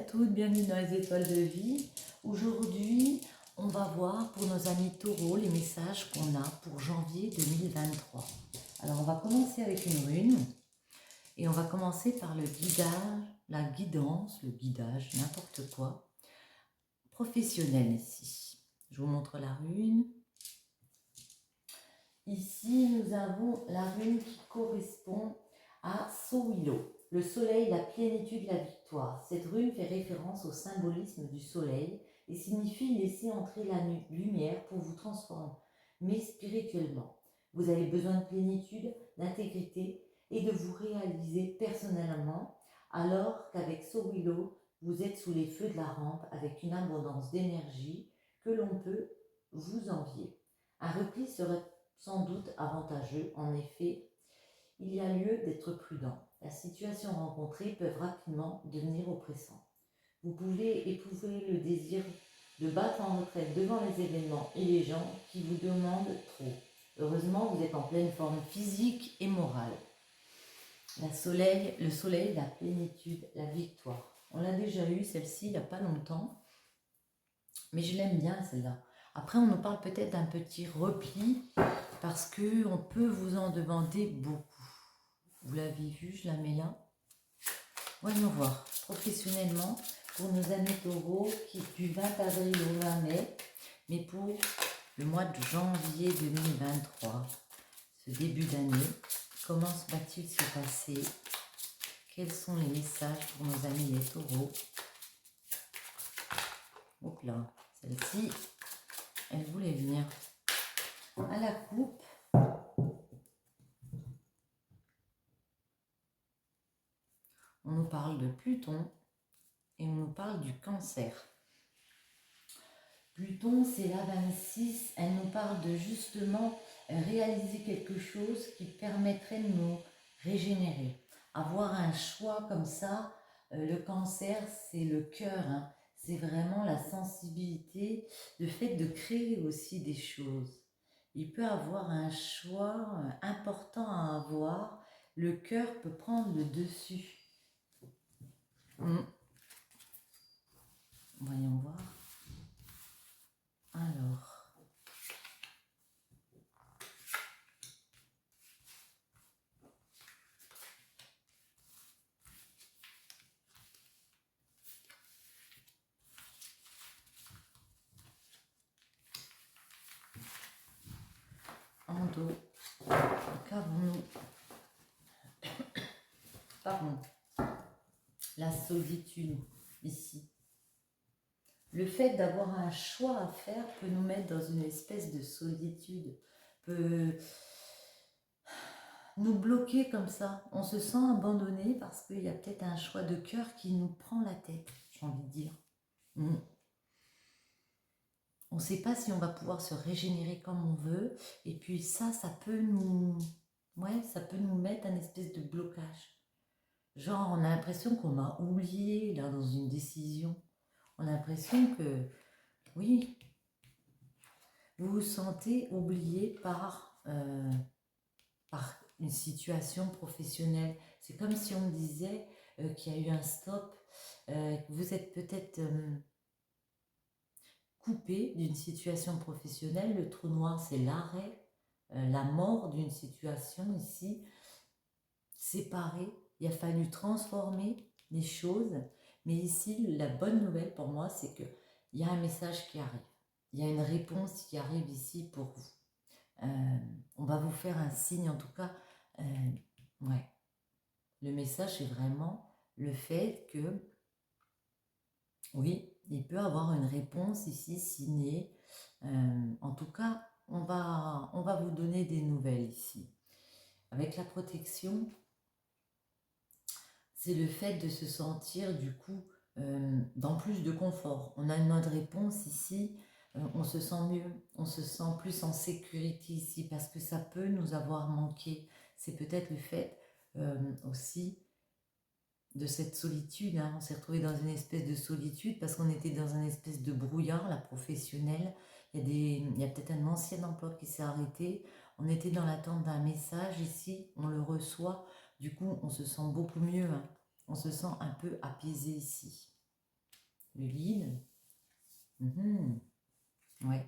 toutes, bienvenue dans les étoiles de vie. Aujourd'hui, on va voir pour nos amis taureaux les messages qu'on a pour janvier 2023. Alors, on va commencer avec une rune et on va commencer par le guidage, la guidance, le guidage, n'importe quoi, professionnel ici. Je vous montre la rune. Ici, nous avons la rune qui correspond à Sowilo. Le soleil, la plénitude, la victoire. Cette rune fait référence au symbolisme du soleil et signifie laisser entrer la lumière pour vous transformer spirituellement. Vous avez besoin de plénitude, d'intégrité et de vous réaliser personnellement, alors qu'avec Sowilo, vous êtes sous les feux de la rampe avec une abondance d'énergie que l'on peut vous envier. Un repli serait sans doute avantageux, en effet, il y a lieu d'être prudent. La situation rencontrée peut rapidement devenir oppressante. Vous pouvez éprouver le désir de battre en retraite devant les événements et les gens qui vous demandent trop. Heureusement, vous êtes en pleine forme physique et morale. Le soleil, la plénitude, la victoire. On l'a déjà eu celle-ci il n'y a pas longtemps, mais je l'aime bien celle-là. Après, on nous parle peut-être d'un petit repli parce qu'on peut vous en demander beaucoup. Vous l'avez vu, je la mets là. Voyons voir, professionnellement, pour nos amis taureaux qui du 20 avril au 20 mai, mais pour le mois de janvier 2023, ce début d'année, comment va-t-il se passer? Quels sont les messages pour nos amis les taureaux? Hop là, celle-ci, elle voulait venir à la coupe. On nous parle de Pluton et on nous parle du Cancer. Pluton, c'est la 26, elle nous parle de justement réaliser quelque chose qui permettrait de nous régénérer. Avoir un choix comme ça, le Cancer, c'est le cœur, hein. C'est vraiment la sensibilité, le fait de créer aussi des choses. Il peut avoir un choix important à avoir, le cœur peut prendre le dessus. Voyons voir. Alors, en dos, qu'avons-nous? Pardon, la solitude ici. Le fait d'avoir un choix à faire peut nous mettre dans une espèce de solitude, peut nous bloquer comme ça. On se sent abandonné parce qu'il y a peut-être un choix de cœur qui nous prend la tête, j'ai envie de dire. On ne sait pas si on va pouvoir se régénérer comme on veut. Et puis ça peut nous... Ouais, ça peut nous mettre un espèce de blocage. Genre, on a l'impression qu'on m'a oublié là dans une décision. On a l'impression que, oui, vous vous sentez oublié par une situation professionnelle. C'est comme si on disait qu'il y a eu un stop, vous êtes peut-être coupé d'une situation professionnelle. Le trou noir, c'est l'arrêt, la mort d'une situation ici, séparée. Il a fallu transformer les choses. Mais ici, la bonne nouvelle pour moi, c'est qu'il y a un message qui arrive. Il y a une réponse qui arrive ici pour vous. On va vous faire un signe, en tout cas. Ouais. Le message est vraiment le fait que, oui, il peut avoir une réponse ici signée. En tout cas, on va vous donner des nouvelles ici. Avec la protection, c'est le fait de se sentir du coup dans plus de confort. On a notre réponse ici, on se sent mieux, on se sent plus en sécurité ici parce que ça peut nous avoir manqué. C'est peut-être le fait aussi de cette solitude, hein. On s'est retrouvé dans une espèce de solitude parce qu'on était dans une espèce de brouillard, la professionnelle. Il y a peut-être un ancien emploi qui s'est arrêté. On était dans l'attente d'un message ici, on le reçoit. Du coup, on se sent beaucoup mieux, hein. On se sent un peu apaisé ici. Le guide. Ouais.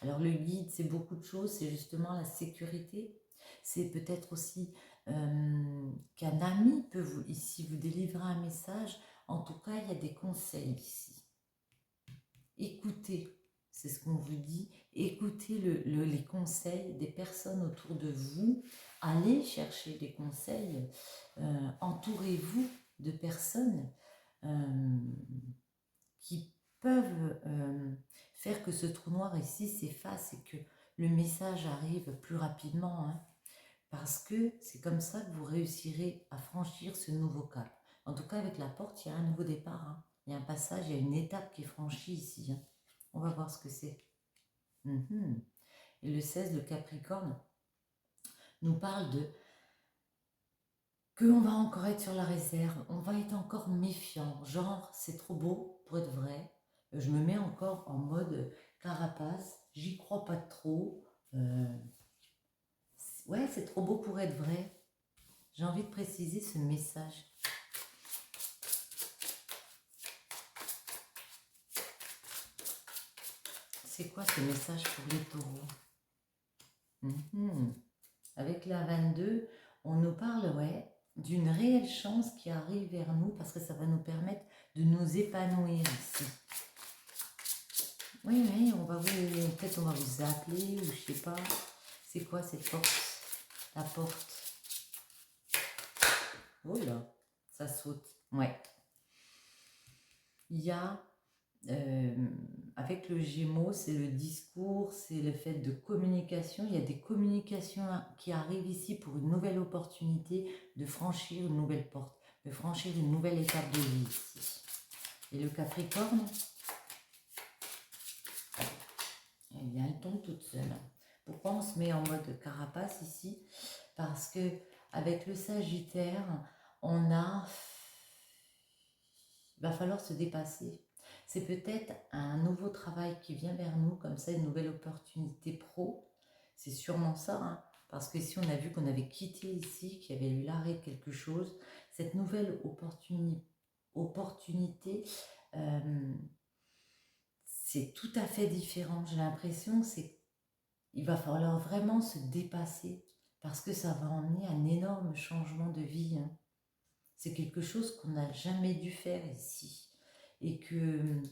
Alors le guide, c'est beaucoup de choses, c'est justement la sécurité. C'est peut-être aussi qu'un ami peut ici vous délivrer un message. En tout cas, il y a des conseils ici. Écoutez, c'est ce qu'on vous dit. Écoutez les conseils des personnes autour de vous. Allez chercher des conseils. Entourez-vous de personnes qui peuvent faire que ce trou noir ici s'efface et que le message arrive plus rapidement. Parce que c'est comme ça que vous réussirez à franchir ce nouveau cap. En tout cas, avec la porte, il y a un nouveau départ. Il y a un passage, il y a une étape qui est franchie ici. On va voir ce que c'est. Et le 16, le Capricorne, nous parle de qu'on va encore être sur la réserve, on va être encore méfiant, genre c'est trop beau pour être vrai, je me mets encore en mode carapace, j'y crois pas trop, ouais c'est trop beau pour être vrai. J'ai envie de préciser ce message. C'est quoi ce message pour les taureaux? Avec la 22, on nous parle, ouais, d'une réelle chance qui arrive vers nous parce que ça va nous permettre de nous épanouir ici. Oui, on va vous, peut-être on va vous appeler ou je sais pas. C'est quoi cette porte? La porte. Oh là, ça saute. Ouais. Il y a, avec le Gémeaux, c'est le discours, c'est le fait de communication. Il y a des communications qui arrivent ici pour une nouvelle opportunité de franchir une nouvelle porte, de franchir une nouvelle étape de vie ici. Et le Capricorne, eh bien, elle tombe toute seule. Pourquoi on se met en mode carapace ici? Parce que avec le Sagittaire, il va falloir se dépasser. C'est peut-être un nouveau travail qui vient vers nous, comme ça, une nouvelle opportunité pro. C'est sûrement ça, parce que si on a vu qu'on avait quitté ici, qu'il y avait eu l'arrêt de quelque chose, cette nouvelle opportunité, c'est tout à fait différent. J'ai l'impression qu'il va falloir vraiment se dépasser parce que ça va emmener un énorme changement de vie. C'est quelque chose qu'on n'a jamais dû faire ici et que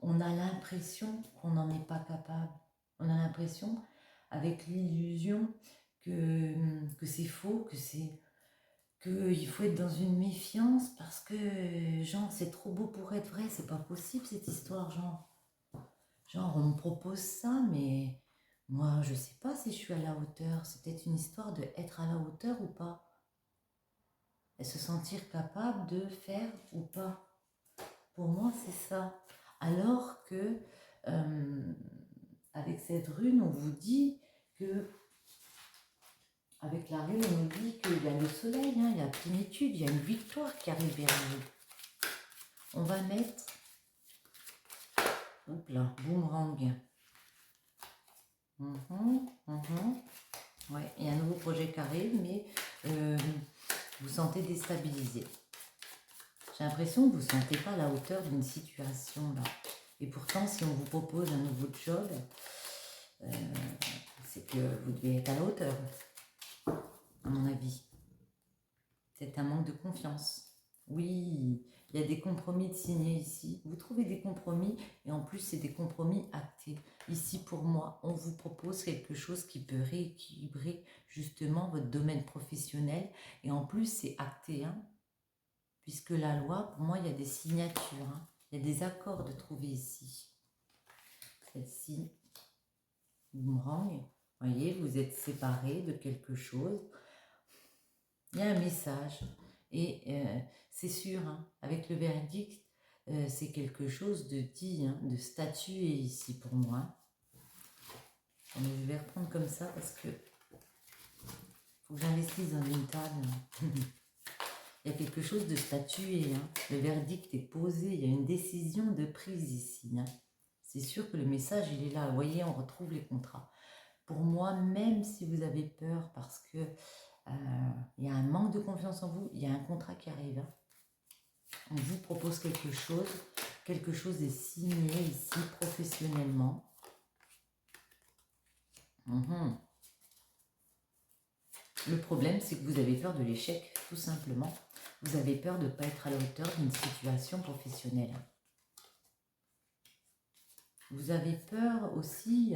on a l'impression qu'on n'en est pas capable. On a l'impression, avec l'illusion, que c'est faux, qu'il faut être dans une méfiance parce que, genre, c'est trop beau pour être vrai, c'est pas possible cette histoire, genre, on me propose ça, mais moi, je sais pas si je suis à la hauteur. C'est peut-être une histoire de être à la hauteur ou pas. Et se sentir capable de faire ou pas. Pour moi, c'est ça. Alors que, avec cette rune, on vous dit que, avec la rune, on nous dit qu'il y a le soleil, il y a la plénitude, il y a une victoire qui arrive vers nous. On va mettre, hop là, boomerang. Ouais, il y a un nouveau projet qui arrive, mais vous sentez déstabilisé. J'ai l'impression que vous ne sentez pas à la hauteur d'une situation là. Et pourtant, si on vous propose un nouveau job, c'est que vous devez être à la hauteur, à mon avis. C'est un manque de confiance. Oui, il y a des compromis de signés ici. Vous trouvez des compromis et en plus, c'est des compromis actés. Ici, pour moi, on vous propose quelque chose qui peut rééquilibrer justement votre domaine professionnel. Et en plus, c'est acté, puisque la loi, pour moi, il y a des signatures. Il y a des accords de trouver ici. Celle-ci, boomerang. Voyez, vous êtes séparés de quelque chose. Il y a un message. Et c'est sûr, avec le verdict, c'est quelque chose de dit, de statué ici pour moi. Je vais reprendre comme ça parce que faut que j'investisse dans une table. Il y a quelque chose de statué. Le verdict est posé. Il y a une décision de prise ici. C'est sûr que le message, il est là. Vous voyez, on retrouve les contrats. Pour moi, même si vous avez peur parce que il y a un manque de confiance en vous, il y a un contrat qui arrive. On vous propose quelque chose quelque chose est signé ici professionnellement. Le problème, c'est que vous avez peur de l'échec, tout simplement. Vous avez peur de ne pas être à la hauteur d'une situation professionnelle. Vous avez peur aussi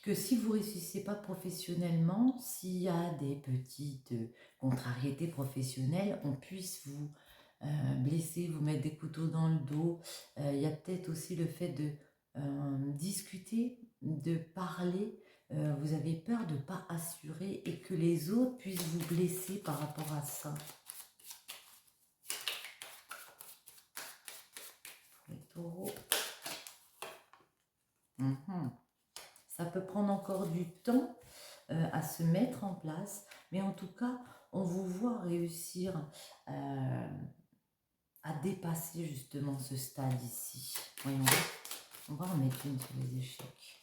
que si vous ne réussissez pas professionnellement, s'il y a des petites contrariétés professionnelles, on puisse vous blesser, vous mettre des couteaux dans le dos. Il y a peut-être aussi le fait de discuter, de parler. Vous avez peur de ne pas assurer et que les autres puissent vous blesser par rapport à ça. Les taureaux. Ça peut prendre encore du temps à se mettre en place, mais en tout cas, on vous voit réussir à dépasser justement ce stade ici. Voyons, on va en mettre une sur les échecs.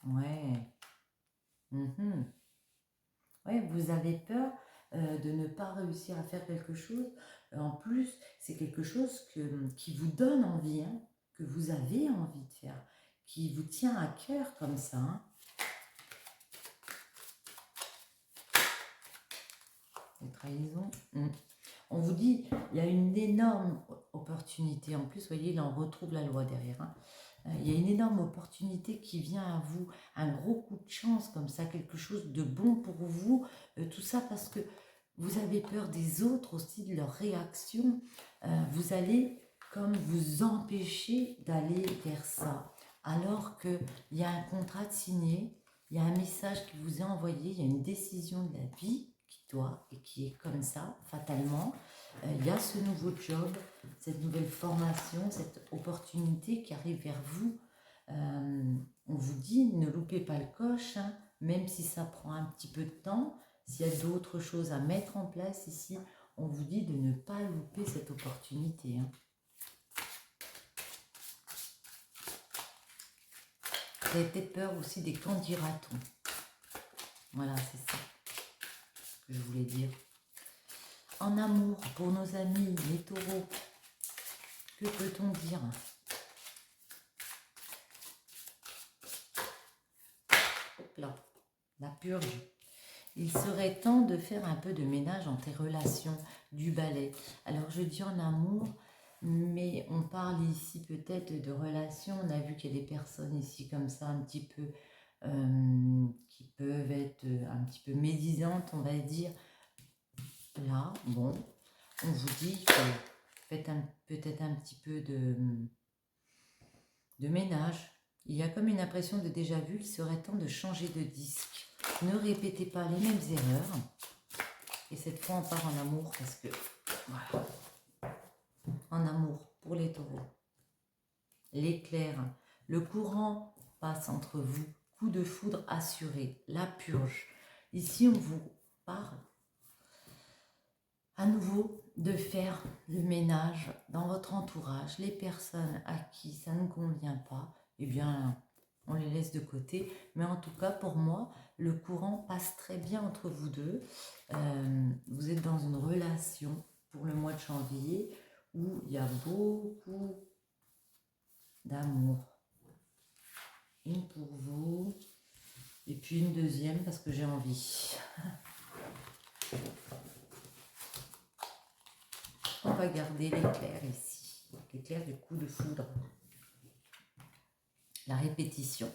Ouais. Ouais, vous avez peur de ne pas réussir à faire quelque chose. En plus, c'est quelque chose qui vous donne envie, hein, que vous avez envie de faire, qui vous tient à cœur comme ça. Hein. Les trahisons. On vous dit, il y a une énorme opportunité. En plus, vous voyez, là, on retrouve la loi derrière. Hein. Il y a une énorme opportunité qui vient à vous, un gros coup de chance comme ça, quelque chose de bon pour vous. Tout ça parce que vous avez peur des autres aussi, de leur réaction. Vous allez comme vous empêcher d'aller vers ça. Alors qu'il y a un contrat de signé, il y a un message qui vous est envoyé, il y a une décision de la vie qui doit et qui est comme ça, fatalement. Il y a ce nouveau job, cette nouvelle formation, cette opportunité qui arrive vers vous. On vous dit, ne loupez pas le coche, hein, même si ça prend un petit peu de temps. S'il y a d'autres choses à mettre en place ici, on vous dit de ne pas louper cette opportunité. Hein. Vous avez peut-être peur aussi des candidatons. Voilà, c'est ça que je voulais dire. En amour, pour nos amis, les taureaux, que peut-on dire? Hop là, la purge. Il serait temps de faire un peu de ménage en tes relations, du balai. Alors je dis en amour, mais on parle ici peut-être de relations. On a vu qu'il y a des personnes ici comme ça un petit peu, qui peuvent être un petit peu médisantes, on va dire. Là, bon, on vous dit que faites peut-être un petit peu de ménage. Il y a comme une impression de déjà vu, il serait temps de changer de disque. Ne répétez pas les mêmes erreurs. Et cette fois, on part en amour parce que, voilà, en amour pour les taureaux. L'éclair, le courant passe entre vous. Coup de foudre assuré, la purge. Ici, on vous parle à nouveau de faire le ménage dans votre entourage. Les personnes à qui ça ne convient pas, eh bien, on les laisse de côté. Mais en tout cas, pour moi, le courant passe très bien entre vous deux. Vous êtes dans une relation pour le mois de janvier où il y a beaucoup d'amour. Une pour vous et puis une deuxième parce que j'ai envie. On va garder l'éclair ici, l'éclair du coup de foudre. La répétition.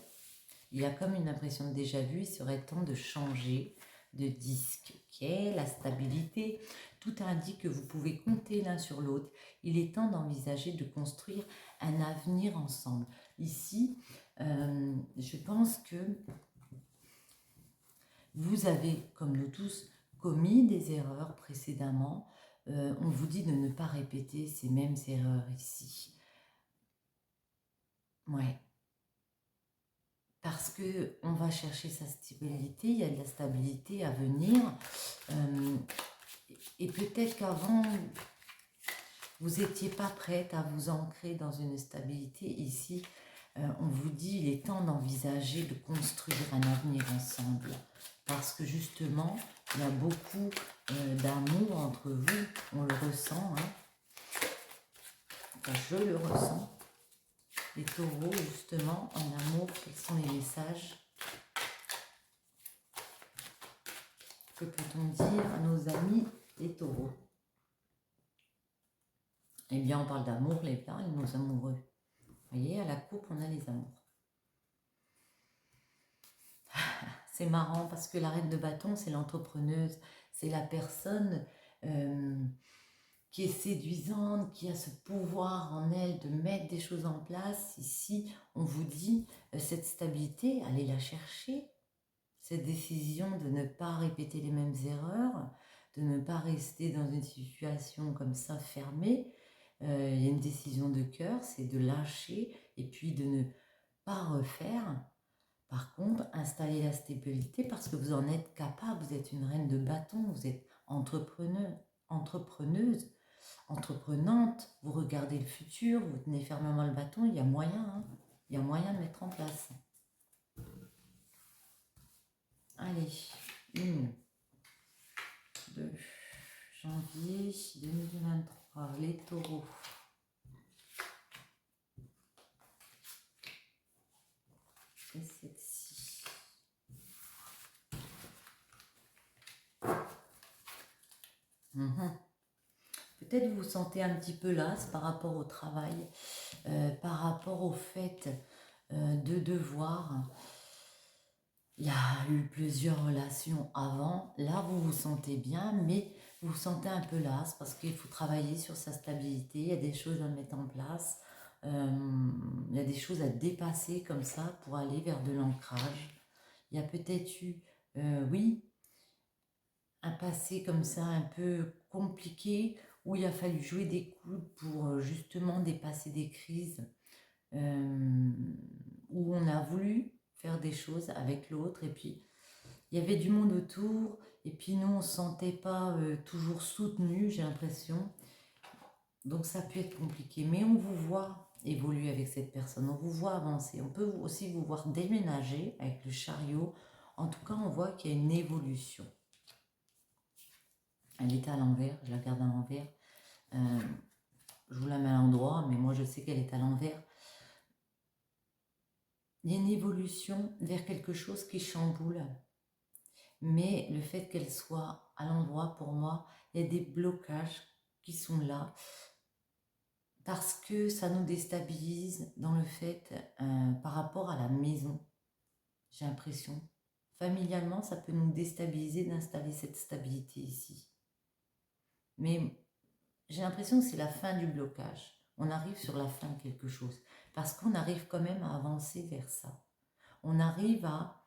Il y a comme une impression de déjà vu, il serait temps de changer de disque. Ok, la stabilité. Tout indique que vous pouvez compter l'un sur l'autre. Il est temps d'envisager de construire un avenir ensemble. Ici, je pense que vous avez, comme nous tous, commis des erreurs précédemment. On vous dit de ne pas répéter ces mêmes erreurs ici. Ouais. Parce qu'on va chercher sa stabilité, il y a de la stabilité à venir. Et peut-être qu'avant, vous n'étiez pas prête à vous ancrer dans une stabilité. Ici, on vous dit il est temps d'envisager de construire un avenir ensemble. Parce que justement, il y a beaucoup d'amour entre vous, on le ressent. Hein. enfin, je le ressens. Les taureaux, justement, en amour, quels sont les messages? Que peut-on dire à nos amis les taureaux? Eh bien, on parle d'amour, les blancs et nos amoureux. Vous voyez, à la coupe, on a les amours. C'est marrant parce que la reine de bâton, c'est l'entrepreneuse. C'est la personne qui est séduisante, qui a ce pouvoir en elle de mettre des choses en place. Ici, on vous dit, cette stabilité, allez la chercher. Cette décision de ne pas répéter les mêmes erreurs, de ne pas rester dans une situation comme ça fermée. Il y a une décision de cœur, c'est de lâcher et puis de ne pas refaire. Par contre, installer la stabilité parce que vous en êtes capable, vous êtes une reine de bâton, vous êtes entrepreneuse, entreprenante, vous regardez le futur, vous tenez fermement le bâton, il y a moyen, hein, il y a moyen de mettre en place. Allez, 1, 2, janvier 2023, les taureaux. Et celle-ci. Peut-être vous vous sentez un petit peu las par rapport au travail, par rapport au fait de devoir. Il y a eu plusieurs relations avant. Là, vous vous sentez bien, mais vous vous sentez un peu las parce qu'il faut travailler sur sa stabilité. Il y a des choses à mettre en place. Il y a des choses à dépasser comme ça pour aller vers de l'ancrage. Il y a peut-être eu, oui, un passé comme ça un peu compliqué où il a fallu jouer des coudes pour justement dépasser des crises, où on a voulu faire des choses avec l'autre et puis il y avait du monde autour et puis nous on ne se sentait pas toujours soutenu, j'ai l'impression. Donc ça peut être compliqué, mais on vous voit évoluer avec cette personne, on vous voit avancer. On peut aussi vous voir déménager avec le chariot. En tout cas, on voit qu'il y a une évolution. Elle est à l'envers, je la garde à l'envers. Je vous la mets à l'endroit, mais moi je sais qu'elle est à l'envers. Il y a une évolution vers quelque chose qui chamboule. Mais le fait qu'elle soit à l'endroit, pour moi, il y a des blocages qui sont là. Parce que ça nous déstabilise dans le fait par rapport à la maison, j'ai l'impression. Familialement, ça peut nous déstabiliser d'installer cette stabilité ici. Mais j'ai l'impression que c'est la fin du blocage. On arrive sur la fin de quelque chose. Parce qu'on arrive quand même à avancer vers ça. On arrive à...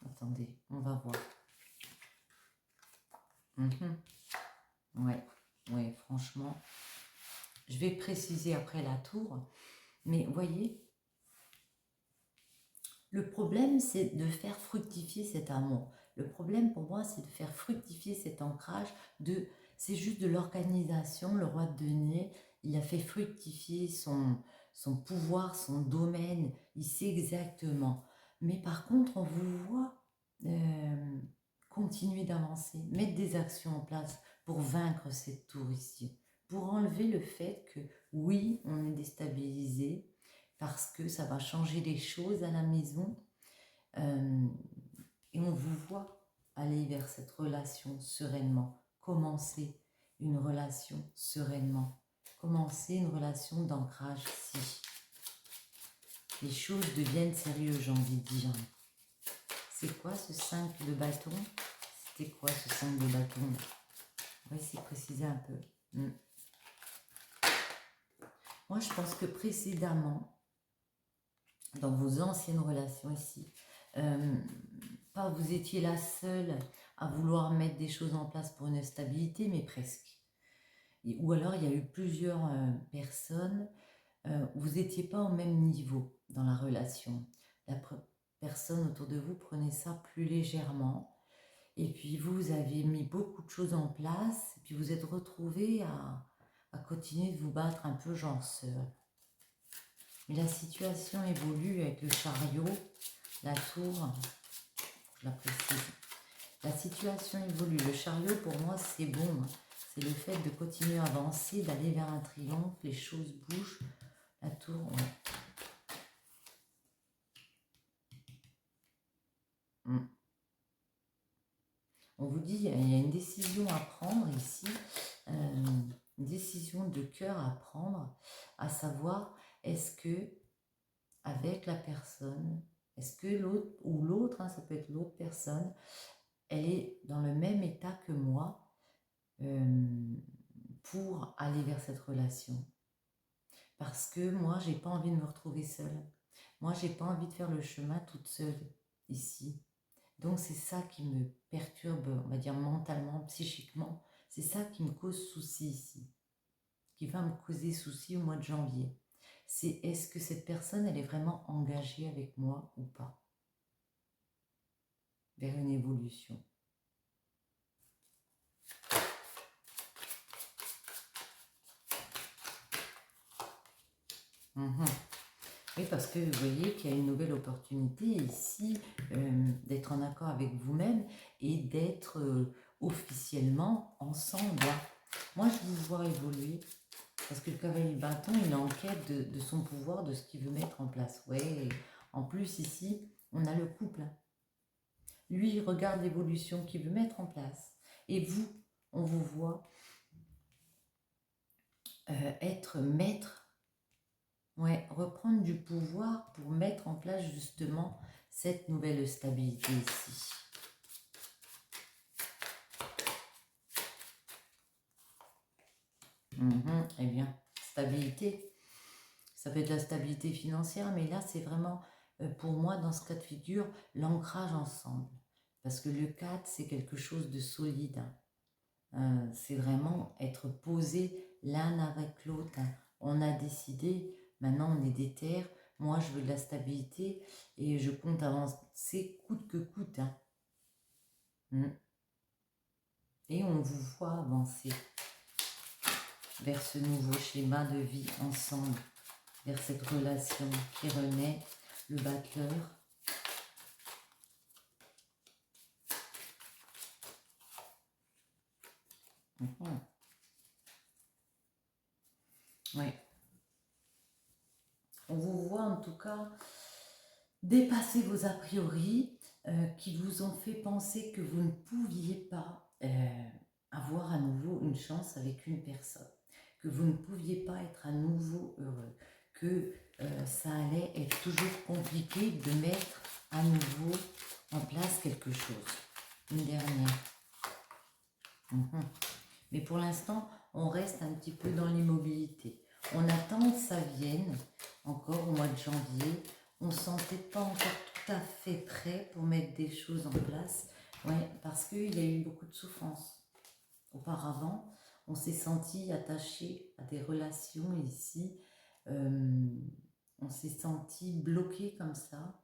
Attendez, on va voir. Ouais, franchement. Je vais préciser après la tour. Mais voyez, le problème, c'est de faire fructifier cet amour. Le problème pour moi, c'est de faire fructifier cet ancrage. C'est juste de l'organisation. Le roi de denier, il a fait fructifier son pouvoir, son domaine. Il sait exactement. Mais par contre, on vous voit continuer d'avancer, mettre des actions en place pour vaincre cette tour ici. Pour enlever le fait que, oui, on est déstabilisé, parce que ça va changer les choses à la maison et on vous voit aller vers cette relation sereinement, commencer une relation sereinement, commencer une relation d'ancrage ici. Les choses deviennent sérieuses, j'ai envie de dire. C'est quoi ce 5 de bâton? C'était quoi ce 5 de bâton? On va essayer de préciser un peu. Moi, je pense que précédemment, dans vos anciennes relations ici, pas vous étiez la seule à vouloir mettre des choses en place pour une stabilité, mais presque. Ou alors, il y a eu plusieurs personnes, vous n'étiez pas au même niveau dans la relation. La personne autour de vous prenait ça plus légèrement. Et puis, vous avez mis beaucoup de choses en place. Et puis, vous êtes retrouvés à continuer de vous battre un peu genre seul. Mais la situation évolue avec le chariot, la tour, je la précise. La situation évolue. Le chariot, pour moi, c'est bon. c'est le fait de continuer à avancer, d'aller vers un triomphe, les choses bougent, la tour, ouais. On vous dit, il y a une décision à prendre ici, une décision de cœur à prendre, à savoir, est-ce que avec la personne, est-ce que l'autre, ou l'autre, hein, ça peut être l'autre personne, elle est dans le même état que moi pour aller vers cette relation. Parce que moi, j'ai pas envie de me retrouver seule. Moi, j'ai pas envie de faire le chemin toute seule ici. Donc c'est ça qui me perturbe, on va dire mentalement, psychiquement. C'est ça qui me cause souci ici, qui va me causer souci au mois de janvier. C'est est-ce que cette personne, elle est vraiment engagée avec moi ou pas vers une évolution. Oui, parce que vous voyez qu'il y a une nouvelle opportunité ici d'être en accord avec vous-même et d'être officiellement ensemble. Moi, je vous vois évoluer parce que le cavalier de bâton, il est en quête de son pouvoir, de ce qu'il veut mettre en place. Ouais. En plus, ici, on a le couple. Lui, il regarde l'évolution qu'il veut mettre en place. Et vous, on vous voit être maître. Ouais, reprendre du pouvoir pour mettre en place justement cette nouvelle stabilité ici. Eh bien, stabilité, ça peut être la stabilité financière, mais là, c'est vraiment, pour moi, dans ce cas de figure, l'ancrage ensemble. Parce que le 4, c'est quelque chose de solide. C'est vraiment être posé l'un avec l'autre. On a décidé, maintenant on est déter, moi je veux de la stabilité et je compte avancer coûte que coûte. Et on vous voit avancer vers ce nouveau schéma de vie ensemble, vers cette relation qui renaît, le battleur. Oui. On vous voit en tout cas dépasser vos a priori qui vous ont fait penser que vous ne pouviez pas avoir à nouveau une chance avec une personne, que vous ne pouviez pas être à nouveau heureux, que ça allait être toujours compliqué de mettre à nouveau en place quelque chose. Une dernière. Mais pour l'instant, on reste un petit peu dans l'immobilité. On attend que ça vienne, encore au mois de janvier. On ne se sentait pas encore tout à fait prêt pour mettre des choses en place. Ouais, parce qu'il y a eu beaucoup de souffrance. Auparavant, on s'est senti attaché à des relations ici. On s'est senti bloqué comme ça.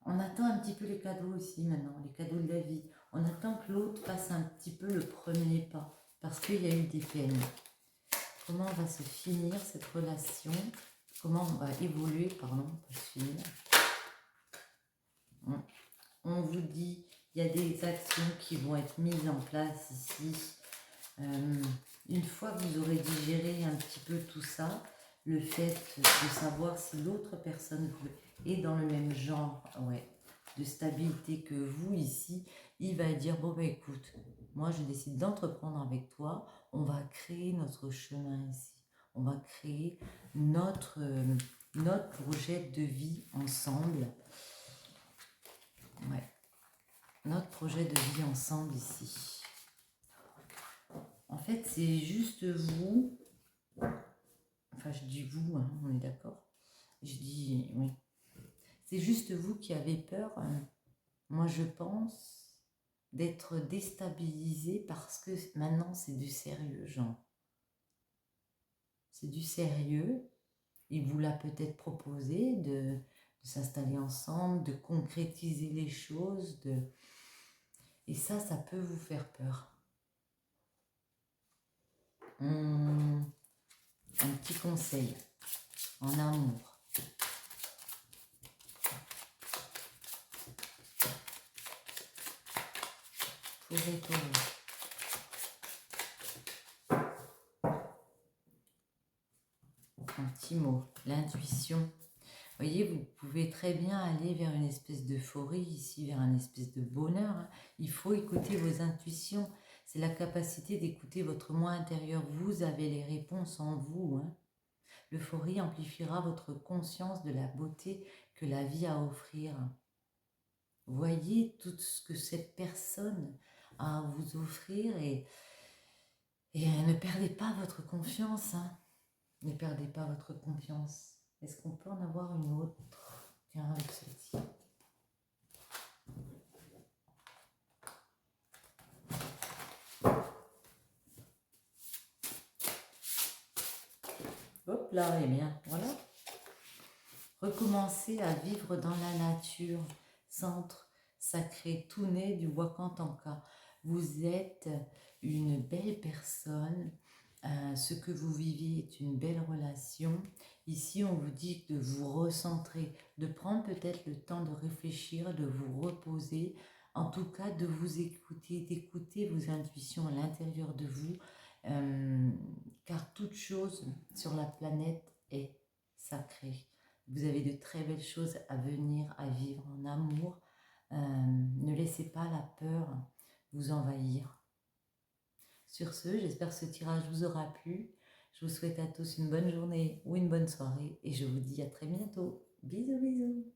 On attend un petit peu les cadeaux aussi maintenant, les cadeaux de la vie. On attend que l'autre fasse un petit peu le premier pas, parce qu'il y a eu des peines. Comment va se finir cette relation? Comment on va évoluer, pardon, pour se finir? On vous dit, il y a des actions qui vont être mises en place ici. Une fois que vous aurez digéré un petit peu tout ça, le fait de savoir si l'autre personne est dans le même genre de stabilité que vous ici, il va dire, bon ben écoute, moi je décide d'entreprendre avec toi, on va créer notre chemin ici, on va créer notre projet de vie ensemble. Ouais. Notre projet de vie ensemble ici. En fait, c'est juste vous, enfin je dis vous, hein, on est d'accord? Je dis oui. C'est juste vous qui avez peur, moi je pense, d'être déstabilisé parce que maintenant c'est du sérieux, genre. C'est du sérieux. Il vous l'a peut-être proposé de s'installer ensemble, de concrétiser les choses, et ça peut vous faire peur. Un petit conseil en amour. Pour les taureaux. Un petit mot, l'intuition. Vous voyez, vous pouvez très bien aller vers une espèce d'euphorie, ici vers une espèce de bonheur. Hein. Il faut écouter vos intuitions. C'est la capacité d'écouter votre moi intérieur. Vous avez les réponses en vous. Hein. L'euphorie amplifiera votre conscience de la beauté que la vie a à offrir. Voyez tout ce que cette personne a à vous offrir et ne perdez pas votre confiance. Hein. Ne perdez pas votre confiance. Est-ce qu'on peut en avoir une autre? Tiens, avec celle-ci. Hop là, et bien, voilà. Recommencez à vivre dans la nature, centre sacré tout né du Wakantanka. Vous êtes une belle personne. Ce que vous vivez est une belle relation. Ici, on vous dit de vous recentrer, de prendre peut-être le temps de réfléchir, de vous reposer, en tout cas de vous écouter, d'écouter vos intuitions à l'intérieur de vous, car toute chose sur la planète est sacrée. Vous avez de très belles choses à venir, à vivre en amour. Ne laissez pas la peur vous envahir. Sur ce, j'espère que ce tirage vous aura plu. Je vous souhaite à tous une bonne journée ou une bonne soirée et je vous dis à très bientôt. Bisous, bisous.